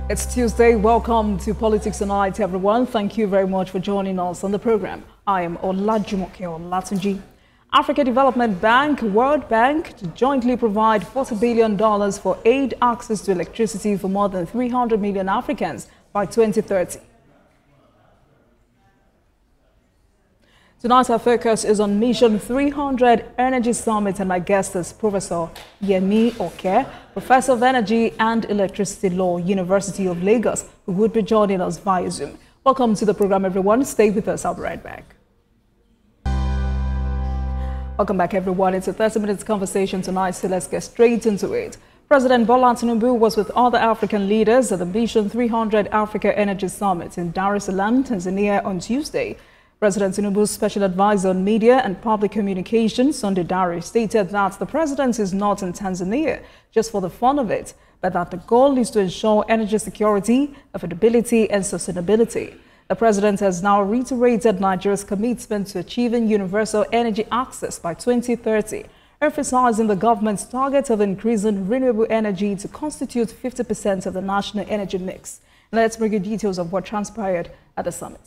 It's Tuesday. Welcome to Politics Tonight, everyone. Thank you very much for joining us on the program. I am Olajumoke Olatunji. Africa Development Bank, World Bank to jointly provide $40 billion for aid access to electricity for more than 300 million Africans by 2030. Tonight, our focus is on Mission 300 Energy Summit, and my guest is Professor Yemi Professor of Energy and Electricity Law, University of Lagos, who would be joining us via Zoom. Welcome to the program, everyone. Stay with us. I'll be right back. Welcome back, everyone. It's a 30-minute conversation tonight, so let's get straight into it. President Bola Tinubu was with other African leaders at the Mission 300 Africa Energy Summit in Dar es Salaam, Tanzania on Tuesday. President Tinubu's special advisor on media and public communications, Sunday Dari, stated that the president is not in Tanzania just for the fun of it, but that the goal is to ensure energy security, affordability, and sustainability. The president has now reiterated Nigeria's commitment to achieving universal energy access by 2030, emphasizing the government's target of increasing renewable energy to constitute 50% of the national energy mix. Let's bring you details of what transpired at the summit.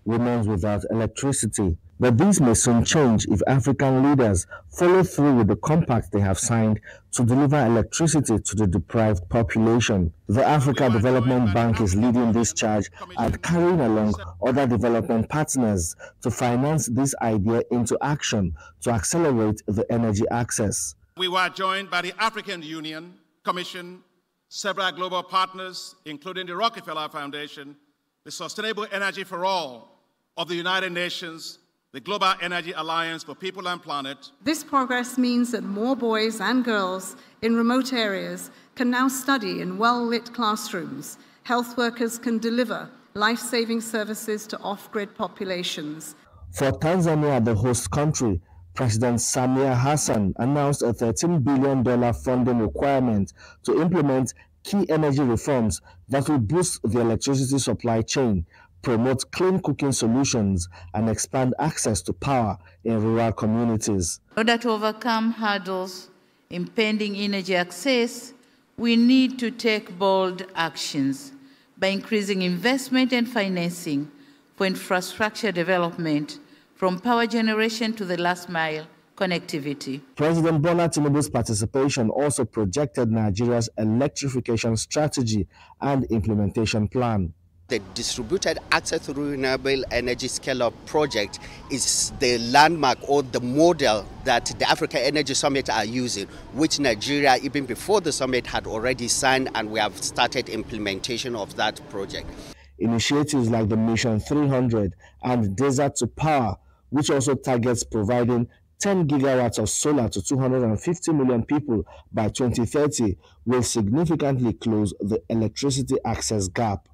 Remains without electricity, but this may soon change if African leaders follow through with the compact they have signed to deliver electricity to the deprived population. The Africa Development Bank is leading this charge and carrying along other development partners to finance this idea into action to accelerate the energy access. We were joined by the African Union, Commission, several global partners, including the Rockefeller Foundation, the Sustainable Energy for All of the United Nations, the Global Energy Alliance for People and Planet. This progress means that more boys and girls in remote areas can now study in well-lit classrooms. Health workers can deliver life-saving services to off-grid populations. For Tanzania, the host country, President Samia Hassan announced a $13 billion funding requirement to implement key energy reforms that will boost the electricity supply chain, promote clean cooking solutions, and expand access to power in rural communities. In order to overcome hurdles impeding energy access, we need to take bold actions by increasing investment and financing for infrastructure development, from power generation to the last mile connectivity. President Bola Tinubu's participation also projected Nigeria's electrification strategy and implementation plan. The Distributed Access to Renewable Energy Scale-Up project is the landmark or the model that the Africa Energy Summit are using, which Nigeria, even before the summit, had already signed, and we have started implementation of that project. Initiatives like the Mission 300 and Desert to Power, which also targets providing 10 gigawatts of solar to 250 million people by 2030, will significantly close the electricity access gap.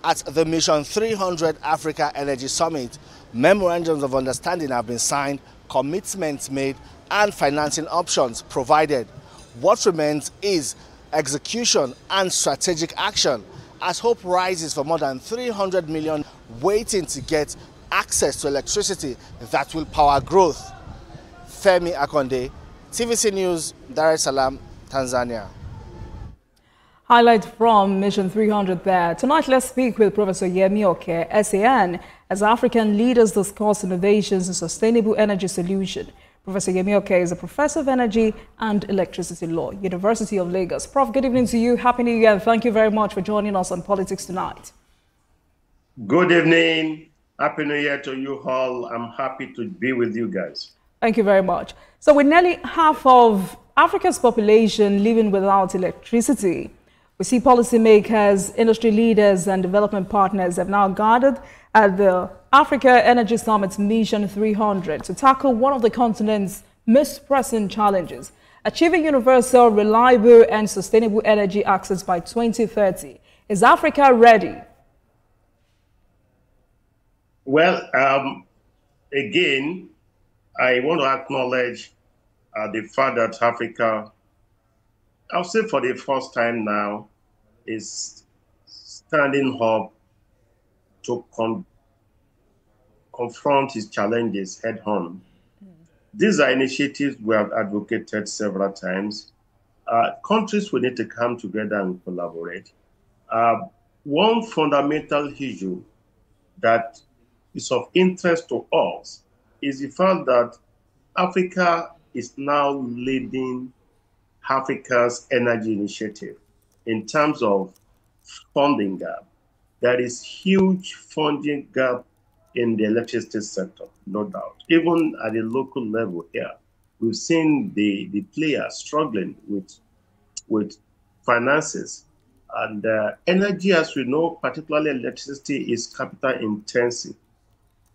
At the Mission 300 Africa Energy Summit, memorandums of understanding have been signed, commitments made, and financing options provided. What remains is execution and strategic action, as hope rises for more than 300 million waiting to get access to electricity that will power growth. Femi Akonde, TVC News, Dar es Salaam, Tanzania. Highlight from Mission 300 there. Tonight, let's speak with Professor Yemi SAN, as African leaders discuss innovations in sustainable energy solution. Professor Yemi is a professor of energy and electricity law, University of Lagos. Prof, good evening to you. Happy New Year. Thank you very much for joining us on Politics Tonight. Good evening. Happy New Year to you all. I'm happy to be with you guys. Thank you very much. So with nearly half of Africa's population living without electricity, we see policymakers, industry leaders, and development partners have now gathered at the Africa Energy Summit Mission 300 to tackle one of the continent's most pressing challenges, achieving universal, reliable, and sustainable energy access by 2030. Is Africa ready? Well, again, I want to acknowledge the fact that Africa, I'll say for the first time now, is standing up to confront its challenges head on. These are initiatives we have advocated several times. Countries will need to come together and collaborate. One fundamental issue that is of interest to us is the fact that Africa is now leading Africa's energy initiative in terms of funding gap. There is huge funding gap in the electricity sector, no doubt. Even at the local level here, we've seen the players struggling with finances. And energy, as we know, particularly electricity, is capital intensive.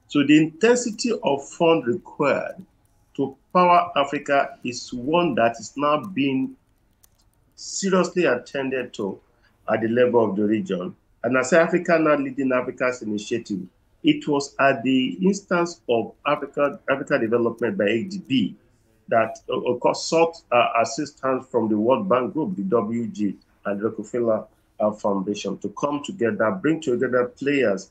So the intensity of fund required to power Africa is one that is now being seriously attended to at the level of the region. And as Africa now leading Africa's initiative, it was at the instance of Africa Development by ADB that, of course, sought assistance from the World Bank Group, the WG, and Rockefeller Foundation to come together, bring together players,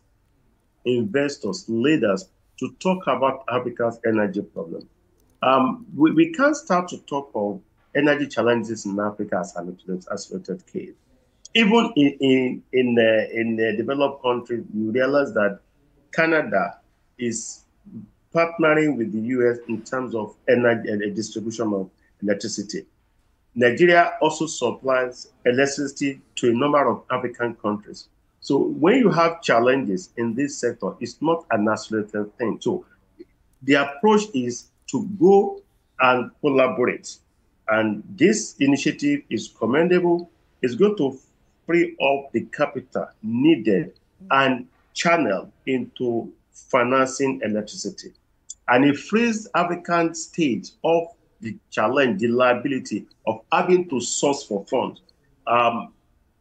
investors, leaders to talk about Africa's energy problem. We can't start to talk of energy challenges in Africa as an isolated case. Even in developed countries, you realize that Canada is partnering with the US in terms of energy and distribution of electricity. Nigeria also supplies electricity to a number of African countries. So when you have challenges in this sector, it's not an isolated thing. So the approach is to go and collaborate. And this initiative is commendable. It's going to free up the capital needed and channeled into financing electricity. And it frees African states of the challenge, the liability of having to source for funds.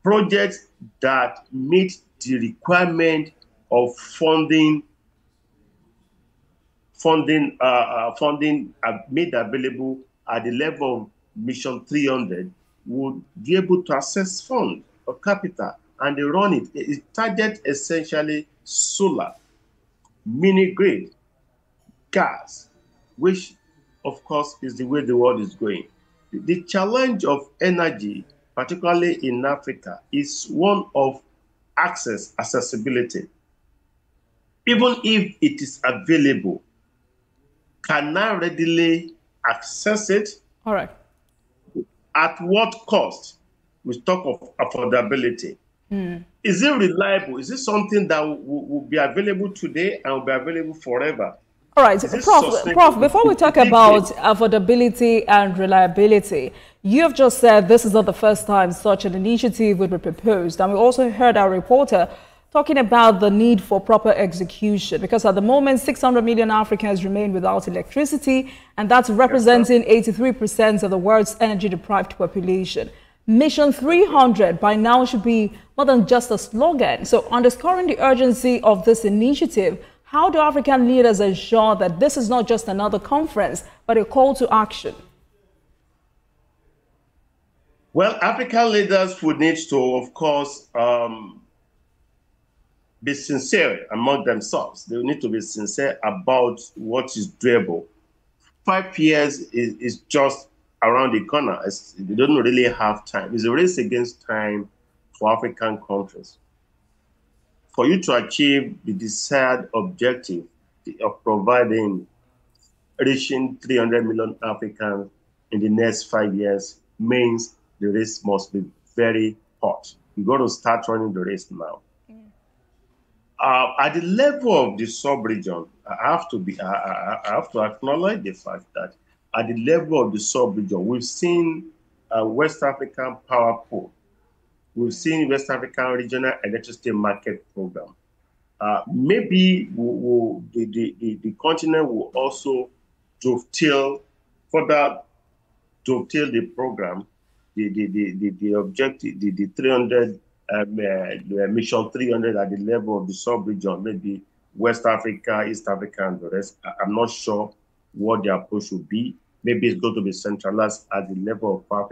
Projects that meet the requirement of funding made available at the level of Mission 300 would be able to access funds or capital, and they run it. It targets essentially solar, mini grid, gas, which of course is the way the world is going. The challenge of energy, particularly in Africa, is one of accessibility. Even if it is available, can I readily access it? All right. At what cost? We talk of affordability. Is it reliable? Is it something that will be available today and will be available forever? All right, Prof, before we talk about affordability and reliability, you have just said this is not the first time such an initiative would be proposed. And we also heard our reporter talking about the need for proper execution, because at the moment, 600 million Africans remain without electricity, and that's representing 83% of the world's energy-deprived population. Mission 300 by now should be more than just a slogan. So underscoring the urgency of this initiative, how do African leaders ensure that this is not just another conference, but a call to action? Well, African leaders would need to, of course, be sincere among themselves. They need to be sincere about what is doable. 5 years is just around the corner. They don't really have time. It's a race against time for African countries. For you to achieve the desired objective of reaching 300 million Africans in the next 5 years means the race must be very hot. You got to start running the race now. At the level of the sub-region, I have to acknowledge the fact that at the level of the sub-region, we've seen West African Power Pool. We've seen West African Regional Electricity Market Program. Maybe the continent will also further dovetail the program, the objective, the 300, Mission 300 at the level of the sub-region, maybe West Africa, East Africa, and the rest. I'm not sure what the approach will be. Maybe it's going to be centralized at the level of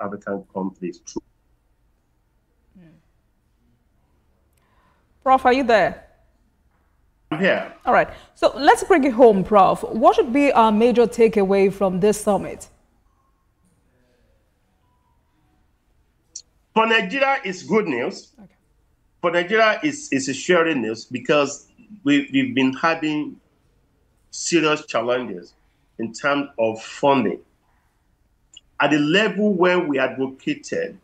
African countries. Prof, are you there? here. All right. So let's bring it home, Prof. What should be our major takeaway from this summit? For Nigeria, it's good news. Okay. For Nigeria, it's a sharing news because we've been having serious challenges in terms of funding. At the level where we advocated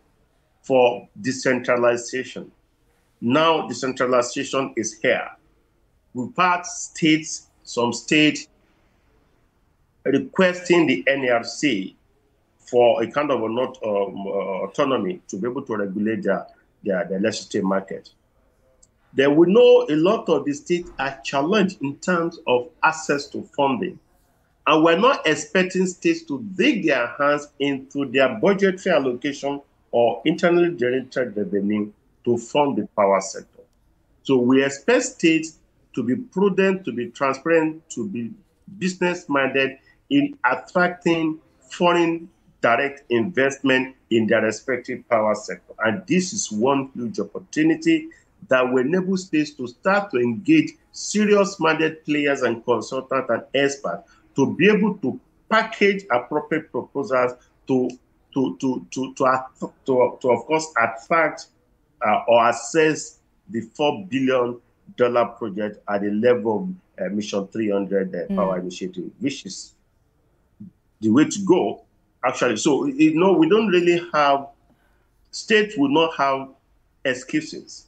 for decentralization, now decentralization is here. We've had some states requesting the NRC for a kind of autonomy to be able to regulate their electricity market. Then we know a lot of the states are challenged in terms of access to funding. And we're not expecting states to dig their hands into their budgetary allocation or internally generated revenue to fund the power sector. So we expect states to be prudent, to be transparent, to be business-minded in attracting foreign direct investment in their respective power sector. And this is one huge opportunity that will enable states to start to engage serious-minded players and consultants and experts to be able to package appropriate proposals to of course, attract or assess the $4 billion project at the level of Mission 300 Power Initiative, which is the way to go, actually. So, we don't really have, states will not have excuses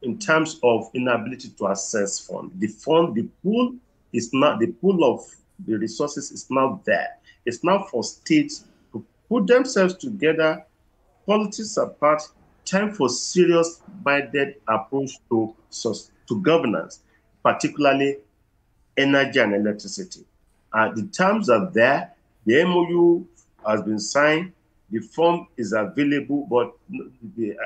in terms of inability to access funds. The pool is not, the pool of the resources is not there. It's not for states to put themselves together, politics apart, time for serious-minded approach to governance, particularly energy and electricity. The terms are there. The MOU has been signed. The form is available, but the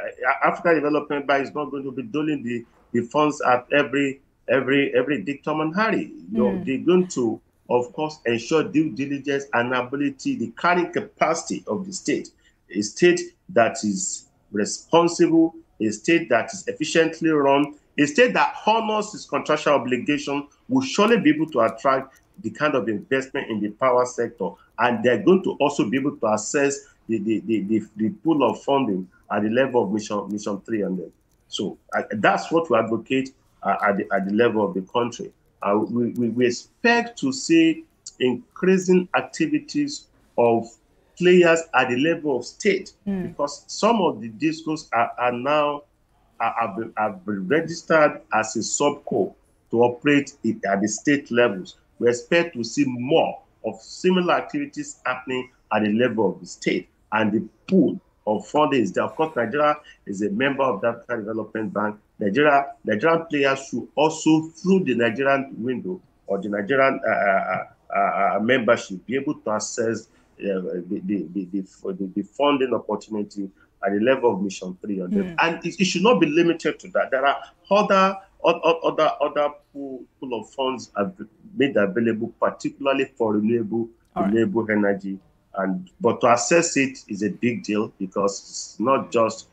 African Development Bank is not going to be doling the funds at every dictum and hurry. They're going to, of course, ensure due diligence and ability, the carrying capacity of the state. A state that is responsible, a state that is efficiently run, a state that honors its contractual obligation will surely be able to attract the kind of investment in the power sector. And they're going to also be able to assess the pool of funding at the level of Mission 300. So that's what we advocate at the level of the country. We expect to see increasing activities of players at the level of state, because some of the discos are now have been registered as a subco to operate at the state levels. We expect to see more of similar activities happening at the level of the state, and the pool of funding is there. Of course, Nigeria is a member of that African Development Bank. Nigerian players should also, through the Nigerian window or the Nigerian membership, be able to access the funding opportunity at the level of Mission 300. And it should not be limited to that. There are other pool of funds made available, particularly for renewable energy. But to access it is a big deal, because it's not just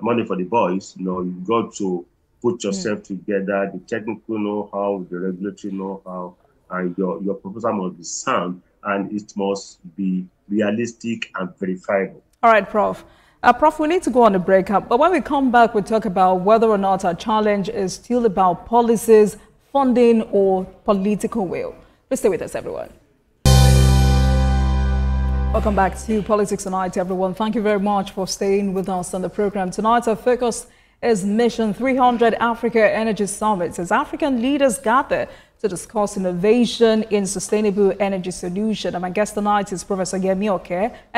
money for the boys. You've got to put yourself together, the technical know-how, the regulatory know-how, and your proposal must be sound, and it must be realistic and verifiable. All right, Prof. Prof, we need to go on a break up, but when we come back, we'll talk about whether or not our challenge is still about policies, funding, or political will. Please stay with us, everyone. Welcome back to Politics Tonight, everyone. Thank you very much for staying with us on the program. Tonight, our focus is Mission 300 Africa Energy Summit, as African leaders gather to discuss innovation in sustainable energy solution. And my guest tonight is Professor Yemi,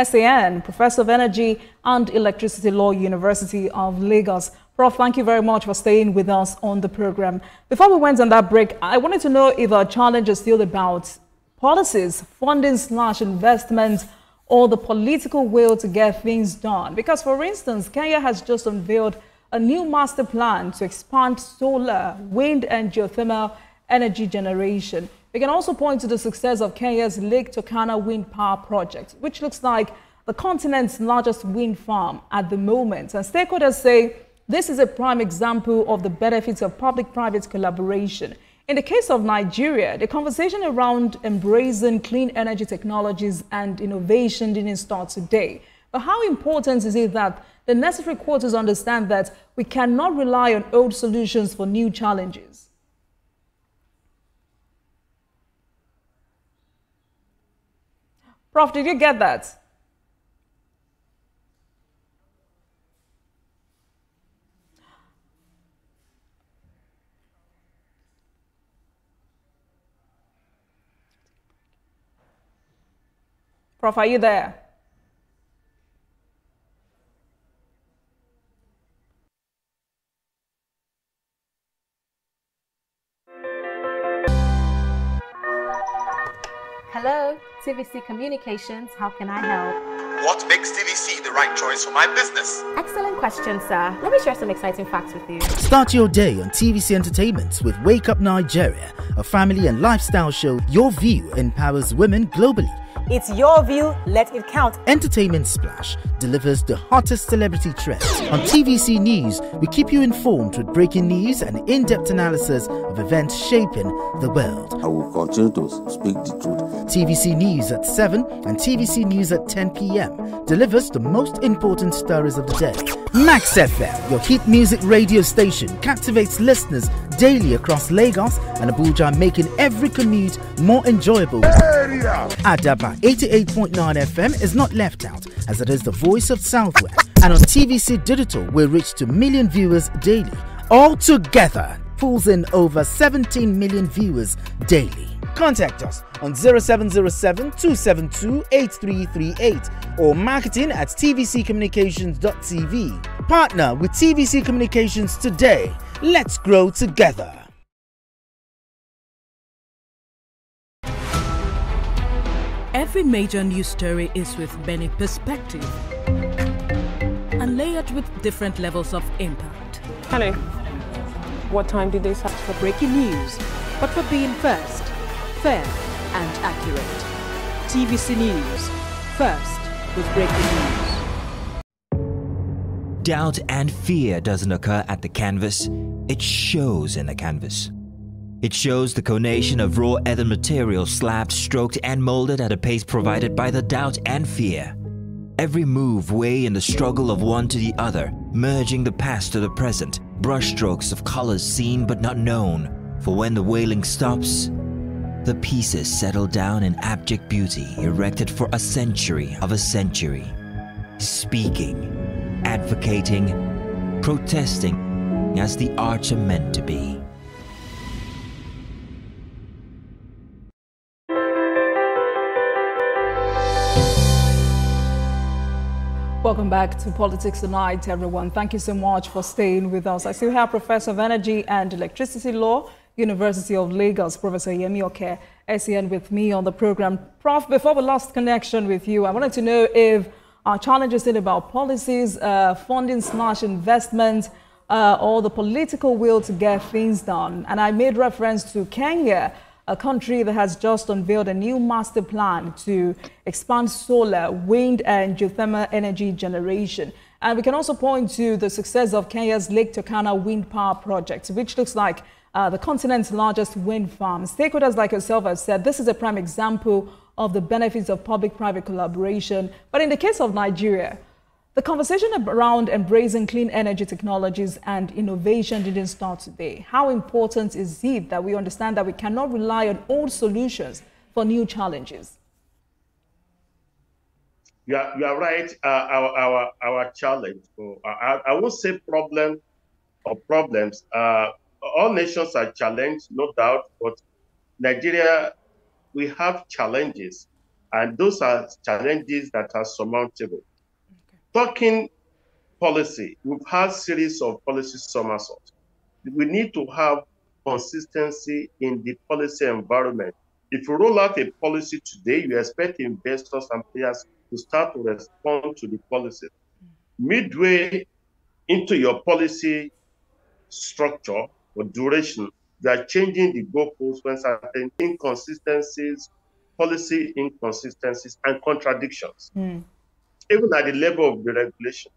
SAN, Professor of Energy and Electricity Law, University of Lagos. Prof, thank you very much for staying with us on the program. Before we went on that break, I wanted to know if our challenge is still about policies, funding/investment, or the political will to get things done. Because, for instance, Kenya has just unveiled a new master plan to expand solar, wind, and geothermal energy generation. We can also point to the success of Kenya's Lake Turkana wind power project, which looks like the continent's largest wind farm at the moment. And stakeholders say this is a prime example of the benefits of public-private collaboration In the case of Nigeria, the conversation around embracing clean energy technologies and innovation didn't start today. But how important is it that the necessary quarters understand that we cannot rely on old solutions for new challenges? Prof, did you get that? Prof, are you there? Hello, TVC Communications. How can I help? What makes TVC the right choice for my business? Excellent question, sir. Let me share some exciting facts with you. Start your day on TVC Entertainment with Wake Up Nigeria, a family and lifestyle show. Your view empowers women globally. It's your view, let it count. Entertainment Splash delivers the hottest celebrity trends. On TVC News, we keep you informed with breaking news and in-depth analysis of events shaping the world. I will continue to speak the truth. TVC News at 7 and TVC News at 10 p.m. delivers the most important stories of the day. Max FM, your hit music radio station, captivates listeners daily across Lagos and Abuja, making every commute more enjoyable. Adaba 88.9 FM is not left out, as it is the voice of Southwest. And on TVC Digital, we reach to million viewers daily. All together, pulls in over 17 million viewers daily. Contact us on 0707 272 8338 or marketing at tvccommunications.tv. Partner with TVC Communications today. Let's grow together. Every major news story is with many perspectives and layered with different levels of impact. Hello. What time did they start? For breaking news, but for being first, fair and accurate. TVC News, first with breaking news. Doubt and fear doesn't occur at the canvas, it shows in the canvas. It shows the conation of raw earthen material slabbed, stroked and molded at a pace provided by the doubt and fear. Every move weigh in the struggle of one to the other, merging the past to the present, brushstrokes of colors seen but not known. For when the wailing stops, the pieces settle down in abject beauty, erected for a century of a century. Speaking, advocating, protesting as the arts are meant to be. Welcome back to Politics Tonight, everyone. Thank you so much for staying with us. I still have Professor of Energy and Electricity Law, University of Lagos, Professor Yemi SEN with me on the program. Prof, before we lost connection with you, I wanted to know if our challenges in about policies, funding/investment, or the political will to get things done. And I made reference to Kenya, a country that has just unveiled a new master plan to expand solar, wind and geothermal energy generation. And we can also point to the success of Kenya's Lake Turkana wind power project, which looks like the continent's largest wind farm. Stakeholders like yourself have said this is a prime example of the benefits of public-private collaboration. But in the case of Nigeria, the conversation around embracing clean energy technologies and innovation didn't start today. How important is it that we understand that we cannot rely on old solutions for new challenges? You are right. Our challenge, I won't say problem or problems. All nations are challenged, no doubt, but Nigeria, we have challenges, and those are challenges that are surmountable. Talking policy, we've had series of policy somersaults. We need to have consistency in the policy environment. If you roll out a policy today, you expect investors and players to start to respond to the policy. Midway into your policy structure or duration, they are changing the goalposts when certain inconsistencies, policy inconsistencies, and contradictions. Even at the level of the regulation.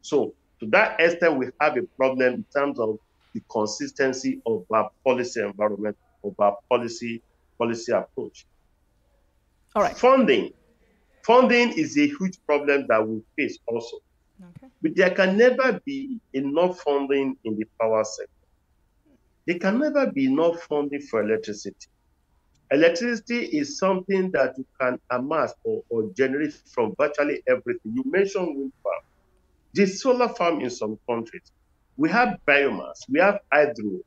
So to that extent, we have a problem in terms of the consistency of our policy environment. of our policy approach. All right. Funding is a huge problem that we face also. Okay. But there can never be enough funding in the power sector. There can never be enough funding for electricity. Electricity is something that you can amass or generate from virtually everything. You mentioned wind farm. The solar farm in some countries. We have biomass, we have hydro,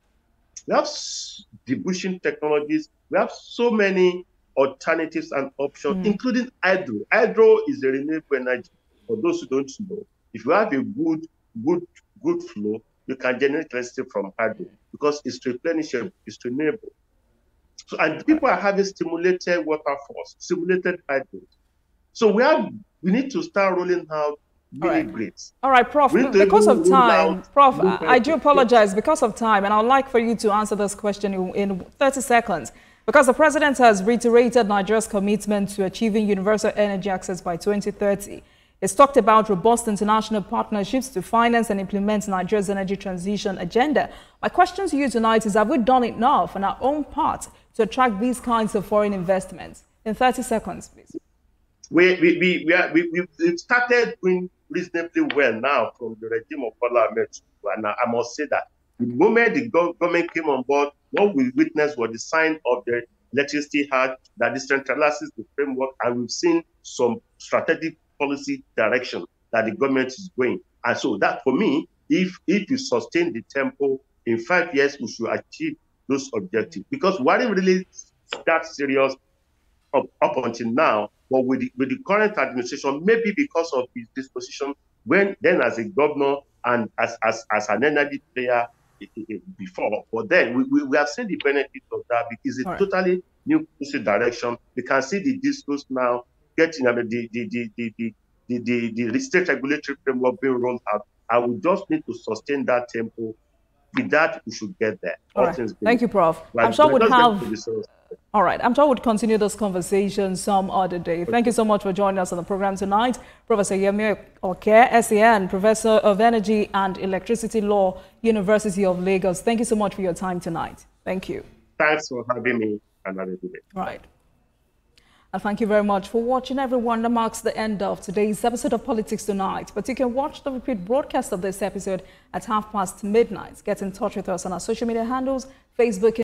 we have distribution technologies, we have so many alternatives and options, including hydro. Hydro is a renewable energy. For those who don't know, if you have a good flow, you can generate electricity from hydro because it's replenishable, it's renewable. So, and people are having stimulated waterfalls, stimulated hydro. So we need to start rolling out mini grids. All right, Prof, because of time, Prof, I do apologize because of time, and I'd like for you to answer this question in 30 seconds. Because the President has reiterated Nigeria's commitment to achieving universal energy access by 2030. He's talked about robust international partnerships to finance and implement Nigeria's energy transition agenda. My question to you tonight is, have we done enough on our own part to attract these kinds of foreign investments? In 30 seconds, please. We've started doing reasonably well now from the regime of Bola Ahmed Tinubu, and I must say that the moment the government came on board, what we witnessed was the sign of the Electricity Act that decentralizes the framework, and we've seen some strategic policy direction that the government is going. And so that, for me, if you sustain the tempo, in 5 years, we should achieve those objectives. Because we didn't really start serious up until now, but with the current administration, maybe because of his disposition, then as a governor and as an energy player before, but then we have seen the benefit of that because it's a totally new policy direction. We can see the discourse now getting the state regulatory framework being rolled out. I would just need to sustain that tempo. With that, we should get there. All right. Thank you, Prof. I'm sure we'll have... All right. I'm sure we'll continue this conversation some other day. Thank you so much for joining us on the program tonight. Professor Yemi Oke, SEN, Professor of Energy and Electricity Law, University of Lagos. Thank you so much for your time tonight. Thank you. Thanks for having me. And have a good day. Right. And thank you very much for watching, everyone. That marks the end of today's episode of Politics Tonight. But you can watch the repeat broadcast of this episode at midnight. Get in touch with us on our social media handles, Facebook,